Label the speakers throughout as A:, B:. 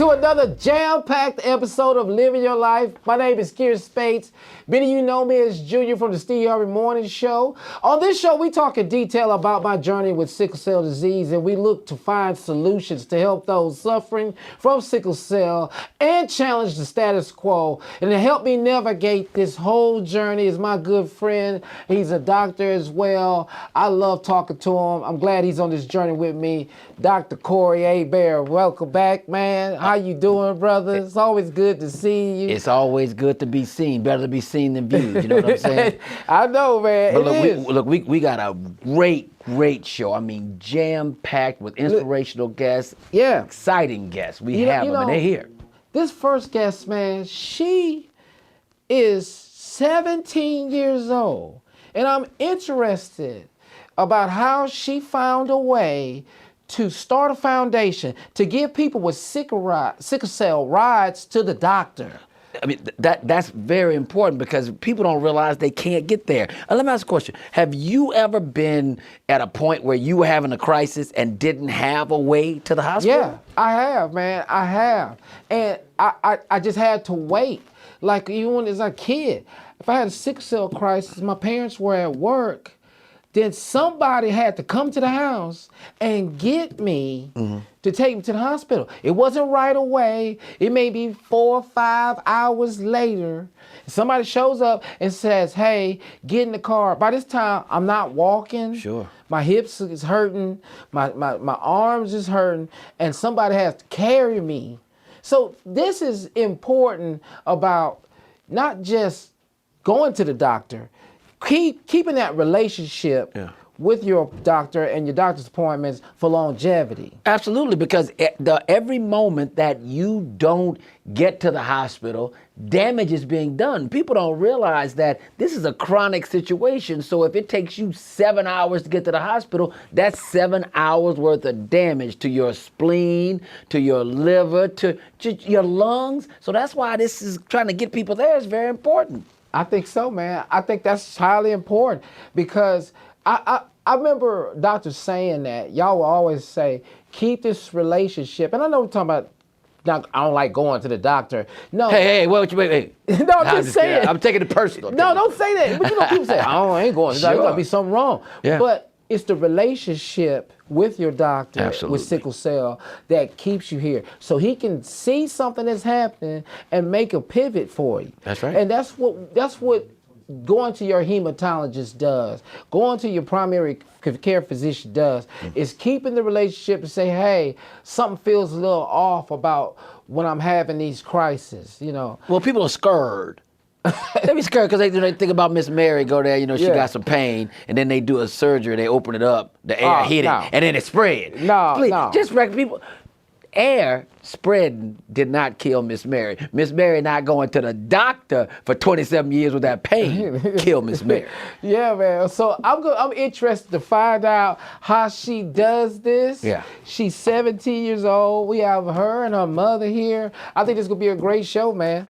A: to another jam-packed episode of Living Your Life. My name is Kier Spates. Many of you know me as Junior from the Steve Harvey Morning Show. On this show, we talk in detail about my journey with sickle cell disease, and we look to find solutions to help those suffering from sickle cell and challenge the status quo. And to help me navigate this whole journey is my good friend. He's a doctor as well. I love talking to him. I'm glad he's on this journey with me. Dr. Corey Hebert, welcome back, man. How you doing, brother? It's always good to see you.
B: It's always good to be seen. Better to be seen than viewed. You know what I'm saying?
A: I know, man.
B: But we got a great show. I mean, jam-packed with inspirational guests.
A: Yeah.
B: Exciting guests. We have them, and they're here.
A: This first guest, man, she is 17 years old. And I'm interested about how she found a way to start a foundation to give people with sickle cell rides to the doctor.
B: I mean, that's very important because people don't realize they can't get there. Let me ask a question. Have you ever been at a point where you were having a crisis and didn't have a way to the hospital?
A: Yeah, I have, man. I have. And I just had to wait. Like even as a kid, if I had a sickle cell crisis, my parents were at work, then somebody had to come to the house and get me to take me to the hospital. It wasn't right away. It may be 4 or 5 hours later. Somebody shows up and says, hey, get in the car. By this time, I'm not walking.
B: Sure.
A: My hips is hurting. My arms is hurting. And somebody has to carry me. So this is important about not just going to the doctor, keeping that relationship with your doctor and your doctor's appointments for longevity.
B: Absolutely, because every moment that you don't get to the hospital, damage is being done. People don't realize that this is a chronic situation. So if it takes you 7 hours to get to the hospital, that's 7 hours worth of damage to your spleen, to your liver, to your lungs. So that's why this is trying to get people there is very important.
A: I think so, man. I think that's highly important because I remember doctors saying that. Y'all will always say, keep this relationship. And I know we're talking about, I don't like going to the doctor. No.
B: Hey, wait.
A: No, I'm just saying.
B: I'm taking it personal.
A: No, don't say that. But you know, people say, I ain't going to the doctor. There's got to be something wrong.
B: Yeah.
A: But it's the relationship with your doctor
B: Absolutely.
A: with sickle cell that keeps you here. So he can see something that's happening and make a pivot for you.
B: That's right.
A: And that's what going to your hematologist does, going to your primary care physician does, is keeping the relationship and say, hey, something feels a little off about when I'm having these crises, you know.
B: Well, people are scared. They be scared because they think about Miss Mary, go there, she got some pain, and then they do a surgery, they open it up, the air hit it, and then it spread.
A: No.
B: Just people. Air spreading did not kill Miss Mary. Miss Mary not going to the doctor for 27 years with that pain killed Miss Mary.
A: Yeah, man. So I'm interested to find out how she does this.
B: Yeah.
A: She's 17 years old. We have her and her mother here. I think this is going to be a great show, man.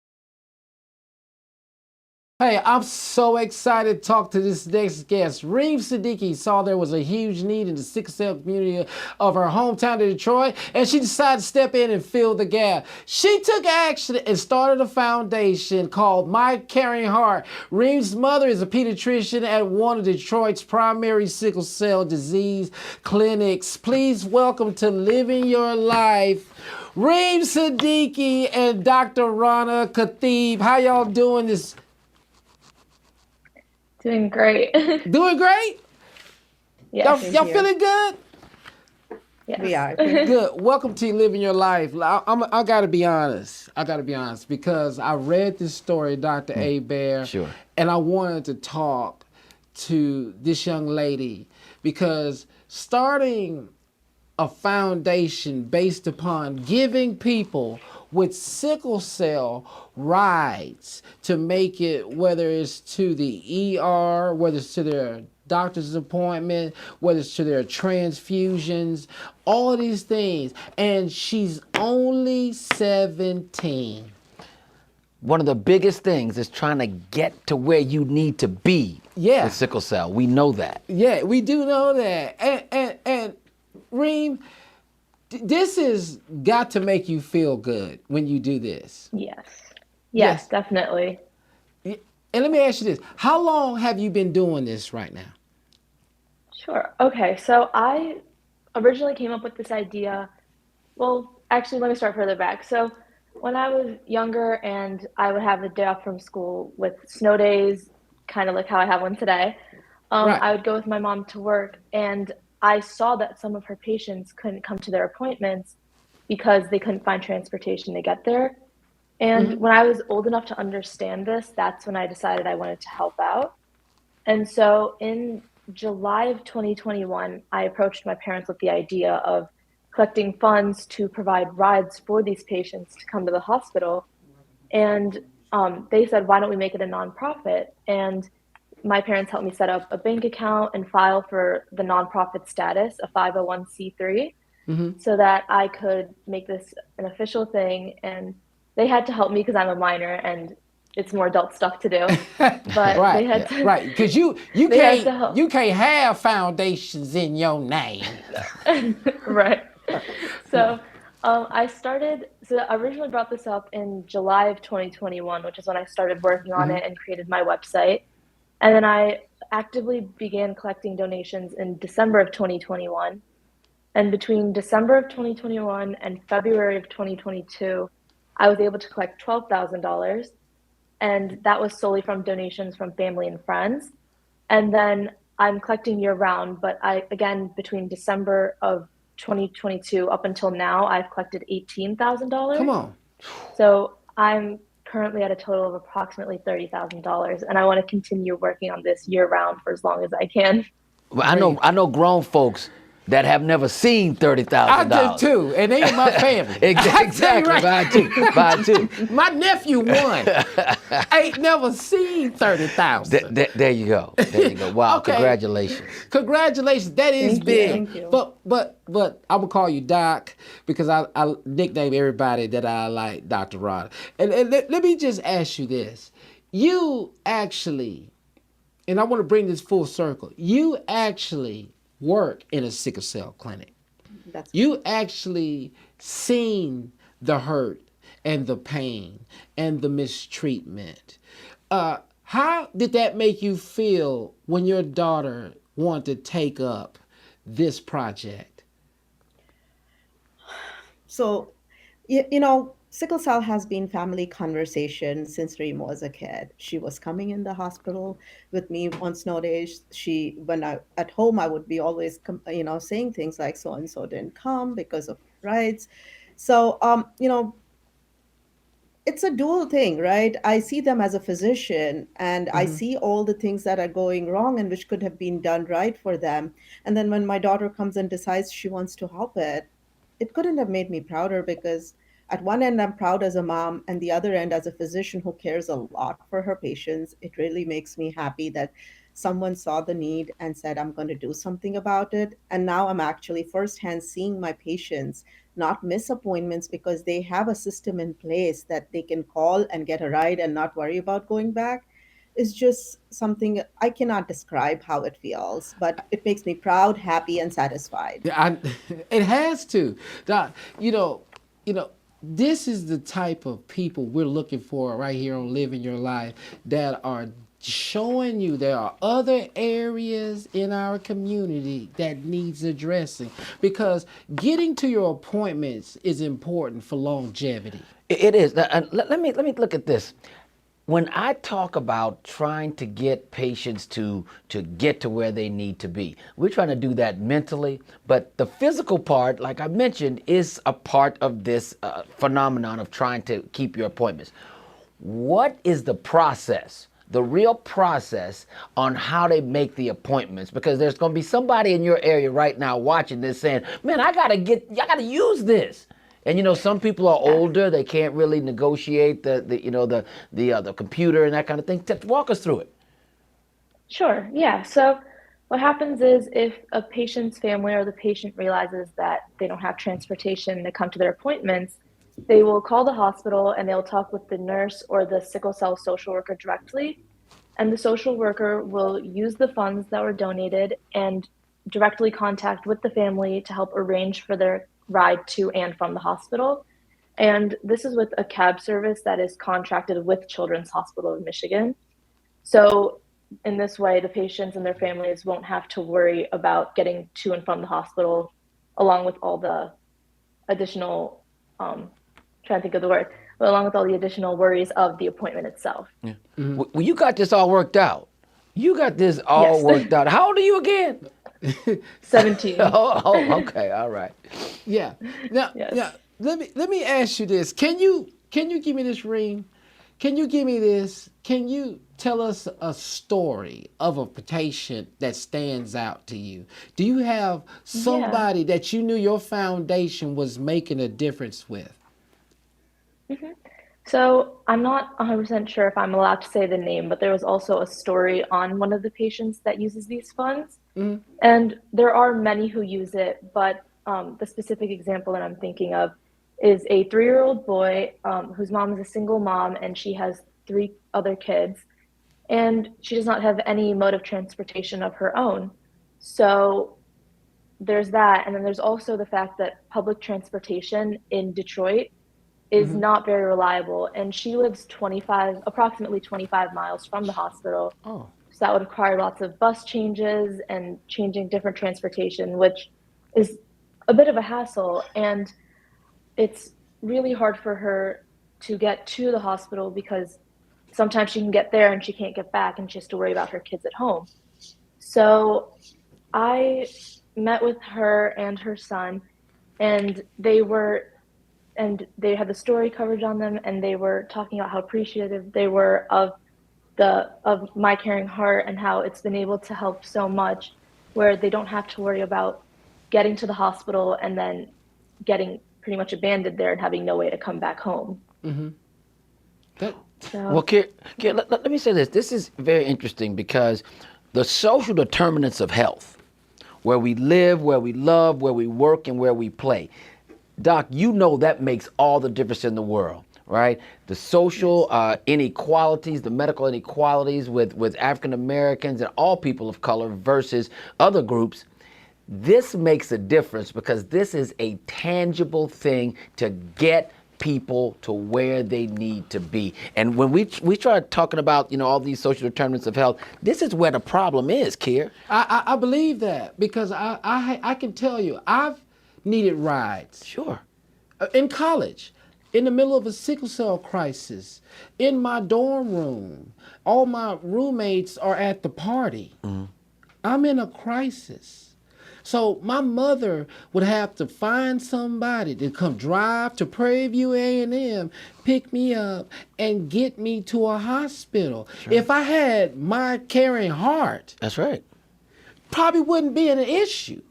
A: Hey, I'm so excited to talk to this next guest. Reem Siddiqui saw there was a huge need in the sickle cell community of her hometown of Detroit, and she decided to step in and fill the gap. She took action and started a foundation called Micaringheart. Reem's mother is a pediatrician at one of Detroit's primary sickle cell disease clinics. Please welcome to Living Your Life, Reem Siddiqui and Dr. Rana Khatib. How y'all doing this?
C: Doing great.
A: Doing great?
C: Yeah.
A: Y'all feeling good?
C: Yeah.
D: We are.
A: Good. Welcome to Living Your Life. I got to be honest. Because I read this story, Dr. Hebert.
B: Sure.
A: And I wanted to talk to this young lady because starting a foundation based upon giving people with sickle cell rides to make it, whether it's to the ER, whether it's to their doctor's appointment, whether it's to their transfusions, all of these things. And she's only 17.
B: One of the biggest things is trying to get to where you need to be with sickle cell. We know that.
A: Yeah, we do know that. And Reem, This has got to make you feel good when you do this.
C: Yes.
A: Yes.
C: Yes, definitely.
A: And let me ask you this. How long have you been doing this right now?
C: Sure. Okay. So I originally came up with this idea. Well, actually, let me start further back. So when I was younger and I would have a day off from school with snow days, kind of like how I have one today,
A: Right.
C: I would go with my mom to work, and I saw that some of her patients couldn't come to their appointments because they couldn't find transportation to get there. And
A: Mm-hmm.
C: when I was old enough to understand this, that's when I decided I wanted to help out. And so in July of 2021, I approached my parents with the idea of collecting funds to provide rides for these patients to come to the hospital. And they said, why don't we make it a nonprofit? And my parents helped me set up a bank account and file for the nonprofit status, a 501c3,
A: Mm-hmm.
C: so that I could make this an official thing. And they had to help me because I'm a minor and it's more adult stuff to do. But they
A: Right.
C: had to
A: Right. Because you
C: they had to
A: you
C: help.
A: can't have foundations in your name.
C: Right. So so I originally brought this up in July of 2021, which is when I started working on
A: Mm-hmm.
C: it and created my website. And then I actively began collecting donations in December of 2021. And between December of 2021 and February of 2022, I was able to collect $12,000. And that was solely from donations from family and friends. And then I'm collecting year round, but again, between December of 2022 up until now, I've collected
A: Come
C: $18,000.
A: on.
C: So I'm currently at a total of approximately $30,000, and I want to continue working on this year round for as long as I can.
B: Well,
A: Great.
B: I know grown folks that have never seen thirty
A: I
B: thousand
A: did
B: dollars.
A: too, and they in my family. I tell you
B: Exactly, mine too.
A: My nephew won. Ain't never seen 30,000.
B: There you go. There you go. Wow,
A: Okay.
B: congratulations.
A: Congratulations. That is
C: Thank you,
A: big.
C: thank you.
A: But I would call you Doc because I nickname everybody that I like Dr. Rod. And let me just ask you this. You actually, and I want to bring this full circle, you actually work in a sickle cell clinic.
D: That's
A: You actually seen the hurt and the pain and the mistreatment. How did that make you feel when your daughter wanted to take up this project?
D: so, sickle cell has been family conversation since Reem was a kid. She was coming in the hospital with me on snow days. When I at home, I would be always, saying things like so and so didn't come because of rights. So, it's a dual thing, right? I see them as a physician and I
A: Mm-hmm.
D: see all the things that are going wrong and which could have been done right for them. And then when my daughter comes and decides she wants to help it couldn't have made me prouder because at one end I'm proud as a mom and the other end as a physician who cares a lot for her patients. It really makes me happy that someone saw the need and said I'm going to do something about it. And now I'm actually firsthand seeing my patients not miss appointments because they have a system in place that they can call and get a ride and not worry about going back. Is just something I cannot describe how it feels, but it makes me proud, happy, and satisfied.
A: Yeah, it has to. Doc, you know, this is the type of people we're looking for right here on Living Your Life that are showing you there are other areas in our community that needs addressing because getting to your appointments is important for longevity.
B: It is. Let me look at this. When I talk about trying to get patients to get to where they need to be, we're trying to do that mentally, but the physical part, like I mentioned, is a part of this phenomenon of trying to keep your appointments. What is the process? The real process on how they make the appointments, because there's going to be somebody in your area right now watching this saying, man, I gotta use this. And some people are older; they can't really negotiate the computer and that kind of thing. Walk us through it.
C: Sure, yeah. So what happens is if a patient's family or the patient realizes that they don't have transportation to come to their appointments, they will call the hospital and they'll talk with the nurse or the sickle cell social worker directly. And the social worker will use the funds that were donated and directly contact with the family to help arrange for their ride to and from the hospital. And this is with a cab service that is contracted with Children's Hospital of Michigan. So in this way, the patients and their families won't have to worry about getting to and from the hospital, along with all the additional, trying to think of the word, but along with all the additional worries of the appointment itself.
B: Yeah. Well, you got this all worked out. You got this all
C: Yes.
B: worked out. How old are you again?
C: 17.
B: Okay, all right.
A: Yeah. Now,
C: Yes.
A: now let me ask you this. Can you give me this ring? Can you give me this? Can you tell us a story of a patient that stands out to you? Do you have somebody that you knew your foundation was making a difference with?
C: So I'm not 100% sure if I'm allowed to say the name, but there was also a story on one of the patients that uses these funds. And there are many who use it, but the specific example that I'm thinking of is a 3-year-old boy whose mom is a single mom and she has 3 other kids. And she does not have any mode of transportation of her own. So there's that. And then there's also the fact that public transportation in Detroit is not very reliable. And she lives approximately 25 miles from the hospital.
A: Oh.
C: So that would require lots of bus changes and changing different transportation, which is a bit of a hassle. And it's really hard for her to get to the hospital because sometimes she can get there and she can't get back and she has to worry about her kids at home. So I met with her and her son, and they had the story coverage on them, and they were talking about how appreciative they were of Micaringheart and how it's been able to help so much, where they don't have to worry about getting to the hospital and then getting pretty much abandoned there and having no way to come back home.
B: Well, Kier, let me say this. This is very interesting because the social determinants of health, where we live, where we love, where we work, and where we play. Doc, you know that makes all the difference in the world, right? The social inequalities, the medical inequalities with African Americans and all people of color versus other groups. This makes a difference because this is a tangible thing to get people to where they need to be. And when we start talking about, all these social determinants of health, this is where the problem is, Kier.
A: I believe that because I can tell you, I've needed rides.
B: Sure.
A: In college, in the middle of a sickle cell crisis, in my dorm room, all my roommates are at the party. I'm in a crisis. So my mother would have to find somebody to come drive to Prairie View A&M, pick me up, and get me to a hospital. Sure. If I had Micaringheart,
B: That's right.
A: probably wouldn't be an issue.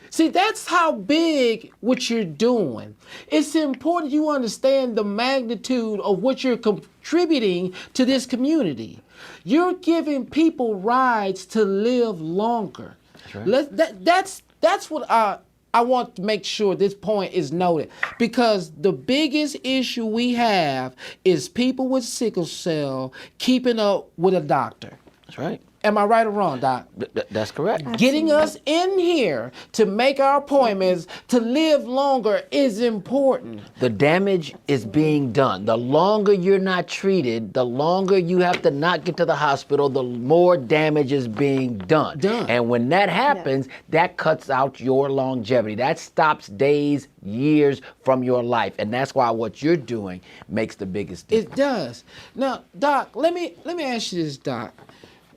A: See, that's how big what you're doing. It's important you understand the magnitude of what you're contributing to this community. You're giving people rides to live longer. That's right. That's what I want to make sure this point is noted, because the biggest issue we have is people with sickle cell keeping up with a doctor.
B: That's right.
A: Am I right or wrong, Doc?
B: That's correct.
D: Absolutely.
A: Getting us in here to make our appointments to live longer is important.
B: The damage is being done. The longer you're not treated, the longer you have to not get to the hospital, the more damage is being done. And when that happens, that cuts out your longevity. That stops days, years from your life. And that's why what you're doing makes the biggest difference.
A: It does. Now, Doc, let me ask you this, Doc.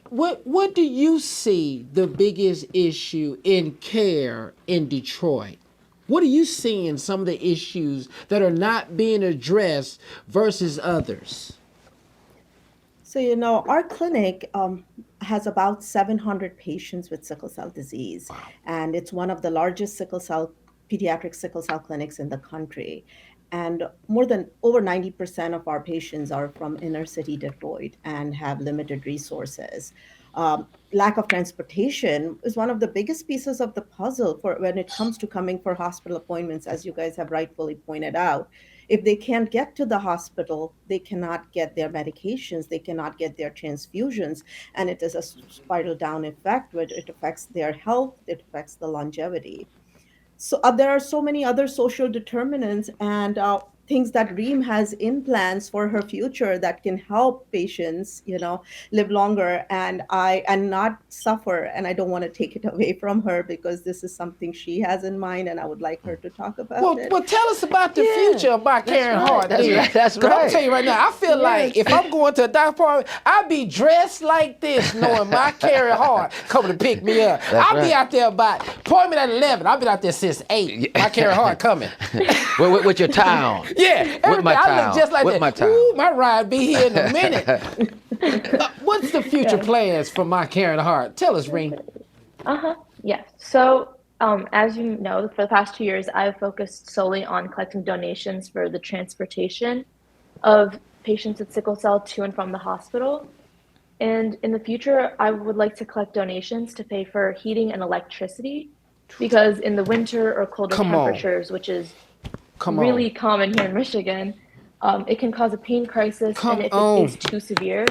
A: What do you see the biggest issue in care in Detroit? What are you seeing some of the issues that are not being addressed versus others?
D: So, our clinic has about 700 patients with sickle cell disease, and it's one of the largest pediatric sickle cell clinics in the country. And over 90% of our patients are from inner city Detroit and have limited resources. Lack of transportation is one of the biggest pieces of the puzzle for when it comes to coming for hospital appointments, as you guys have rightfully pointed out. If they can't get to the hospital, they cannot get their medications, they cannot get their transfusions, and it is a spiral down effect, which it affects their health, it affects the longevity. so there are so many other social determinants and things that Reem has in plans for her future that can help patients, live longer and not suffer. And I don't want to take it away from her because this is something she has in mind, and I would like her to talk about it.
A: Well, tell us about the
B: Yeah,
A: future of Micaringheart.
B: that's
A: then.
B: right, that's
A: 'Cause I'm
B: right.
A: tell you right now, I feel like if I'm going to a doctor appointment, I'd be dressed like this, knowing Micaringheart coming to pick me up. I'll be
B: right.
A: out there by appointment at 11. I'll be out there since 8. Micaringheart coming.
B: with your tie on.
A: Yeah,
B: With my
A: everything. I
B: tie
A: look just like
B: With
A: that.
B: my tie
A: Ooh, my ride be here in a minute. What's the future plans for Micaringheart? Tell us, Reem.
C: Yes. So, as you know, for the past 2 years, I've focused solely on collecting donations for the transportation of patients with sickle cell to and from the hospital. And in the future, I would like to collect donations to pay for heating and electricity because in the winter or colder
A: Come on.
C: temperatures, which is
A: Come
C: really
A: on.
C: common here in Michigan, it can cause a pain crisis.
A: Come
C: And if
A: on.
C: it is too severe,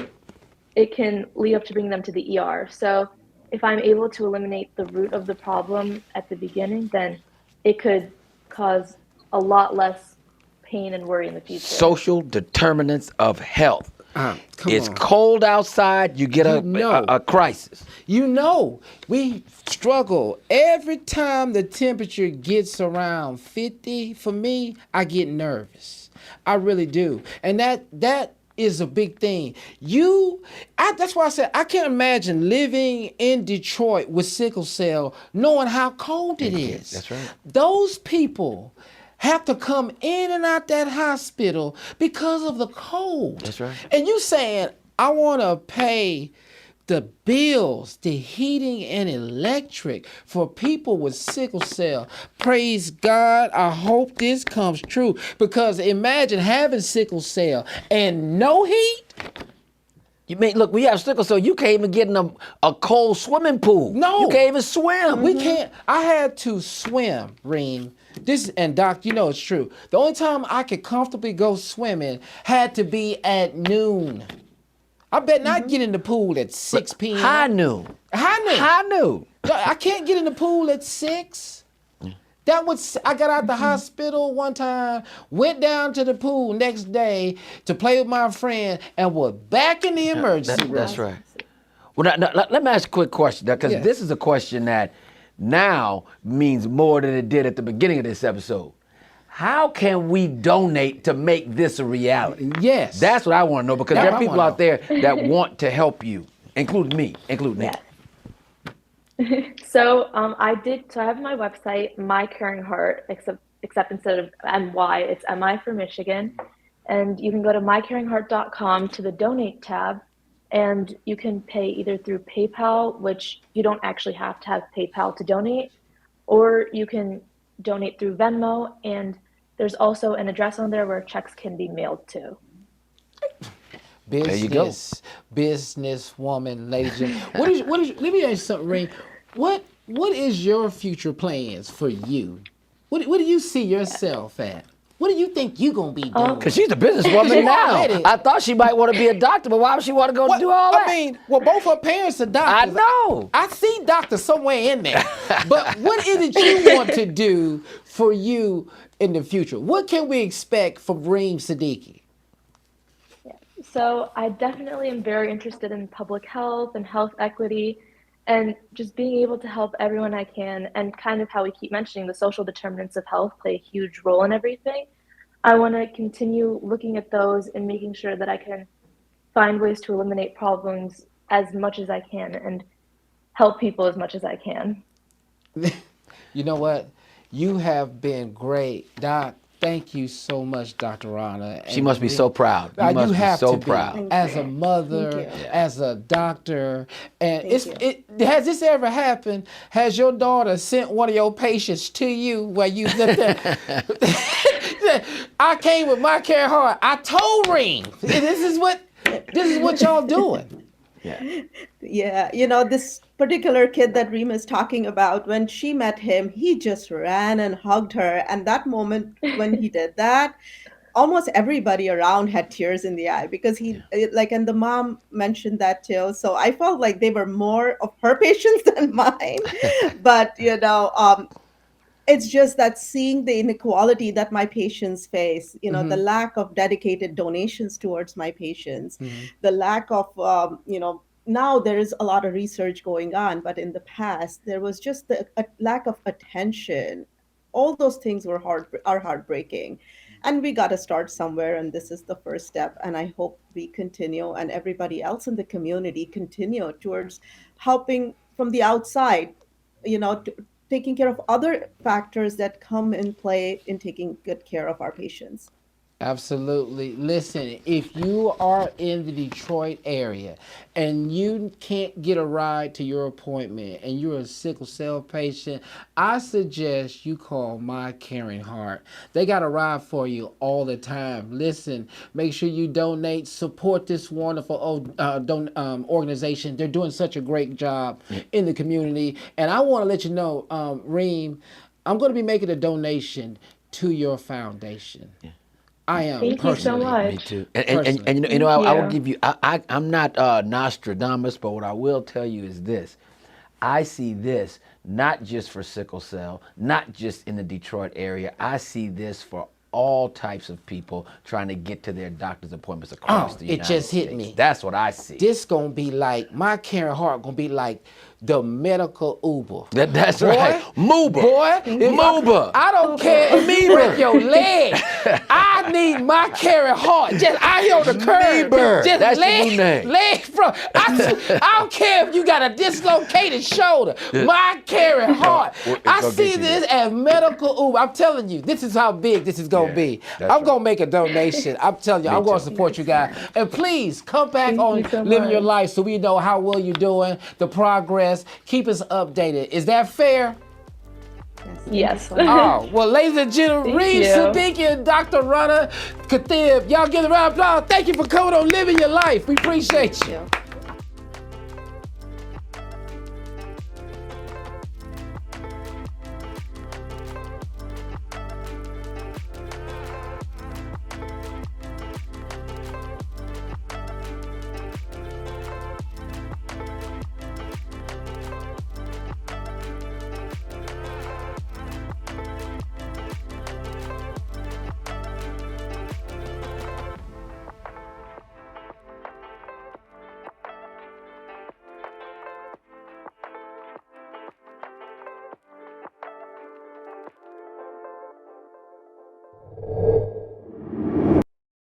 C: it can lead up to bringing them to the ER. So if I'm able to eliminate the root of the problem at the beginning, then it could cause a lot less pain and worry in the future.
B: Social determinants of health.
A: Come
B: It's
A: on.
B: cold outside, you get a crisis.
A: You know, we struggle every time the temperature gets around 50. For me, I get nervous. I really do. And that is a big thing. That's why I said I can't imagine living in Detroit with sickle cell knowing how cold it is.
B: That's right.
A: Those people have to come in and out that hospital because of the cold.
B: That's right.
A: And you saying, I want to pay the bills, the heating and electric for people with sickle cell. Praise God. I hope this comes true, because imagine having sickle cell and no heat.
B: You mean, look, we have sickle cell. You can't even get in a cold swimming pool.
A: No.
B: You can't even swim.
A: We can't. I had to swim, Reem. And Doc, you know it's true. The only time I could comfortably go swimming had to be at noon. I bet not get in the pool at 6 p.m.
B: High noon.
A: High noon. I can't get in the pool at 6. I got out the hospital one time, went down to the pool next day to play with my friend, and was back in the emergency room.
B: That's right. Well, now, let me ask a quick question, because
A: Yeah.
B: this is a question that now means more than it did at the beginning of this episode. How can we donate to make this a reality?
A: Yes.
B: That's what I want to know, because
A: That's
B: there are
A: what I
B: people
A: wanna
B: out there that want to help you, including me, including
C: Yes. So I have my website, Micaringheart, except instead of MY, it's MI for Michigan. And you can go to micaringheart.com to the donate tab, and you can pay either through PayPal, which you don't actually have to have PayPal to donate, or you can donate through Venmo, and there's also an address on there where checks can be mailed to.
A: Business,
B: you go.
A: Businesswoman, ladies and gentlemen. Let me ask you something, Ray. What is your future plans for you? What do you see yourself at? What do you think you're going to be doing?
B: Because she's a businesswoman now.
A: already-
B: I thought she might want to be a doctor, but why would she want to go do all that?
A: I mean, well, both her parents are doctors.
B: I know.
A: I see doctor somewhere in there. But what is it you want to do for you in the future? What can we expect from Reem Siddiqui?
C: So I definitely am very interested in public health and health equity, and just being able to help everyone I can, and kind of how we keep mentioning the social determinants of health play a huge role in everything. I want to continue looking at those and making sure that I can find ways to eliminate problems as much as I can and help people as much as I can.
A: You know what? You have been great, Doc. Thank you so much, Dr. Rana.
B: She must be so proud. You must be
A: have
B: so
A: to be,
B: proud.
A: as a mother,
D: Thank you.
A: as a doctor. And
D: Thank
A: has this ever happened? Has your daughter sent one of your patients to you where you sit there? I came with Micaringheart. I told Reem, this is what y'all doing.
D: Yeah, this particular kid that Reem is talking about, when she met him, he just ran and hugged her. And that moment when he did that, almost everybody around had tears in the eye because and the mom mentioned that too. So I felt like they were more of her patients than mine. But, It's just that seeing the inequality that my patients face, the lack of dedicated donations towards my patients, the lack of, now there is a lot of research going on, but in the past there was just a lack of attention. All those things are heartbreaking, and we got to start somewhere, and this is the first step. And I hope we continue, and everybody else in the community continue towards helping from the outside, taking care of other factors that come in play in taking good care of our patients.
A: Absolutely. Listen, if you are in the Detroit area and you can't get a ride to your appointment and you're a sickle cell patient, I suggest you call Micaringheart. They got a ride for you all the time. Listen, make sure you donate, support this wonderful organization. They're doing such a great job in the community. And I want to let you know, Reem, I'm going to be making a donation to your foundation. I am.
C: Thank you so
A: personally.
C: much.
B: Me too. And I will give you, I'm not Nostradamus, but what I will tell you is this. I see this not just for sickle cell, not just in the Detroit area. I see this for all types of people trying to get to their doctor's appointments across the United States.
A: It just hit me.
B: That's what I see.
A: This gonna be like, Micaringheart gonna be like the medical Uber.
B: That's
A: Boy,
B: right. Moober.
A: Boy,
B: Moober.
A: I don't care if you break your leg. I need Micaringheart just out here on the curb.
B: Meeber.
A: Just
B: That's the new name.
A: leg from. I don't care if you got a dislocated shoulder. Micaringheart. I see this as medical Uber. I'm telling you, this is how big this is gonna be. I'm gonna make a donation. I'm telling you, I'm gonna support you guys. And please come back on
C: you so
A: Living Your
C: much.
A: Life so we know how well you're doing, the progress. Keep us updated. Is that fair?
C: Yes.
A: Oh, well, ladies and gentlemen,
C: Thank
A: Reem
C: you.
A: Siddiqui and Dr. Rana Katib, y'all give a round of applause. Thank you for coming on Living Your Life. We appreciate you.
D: Yeah.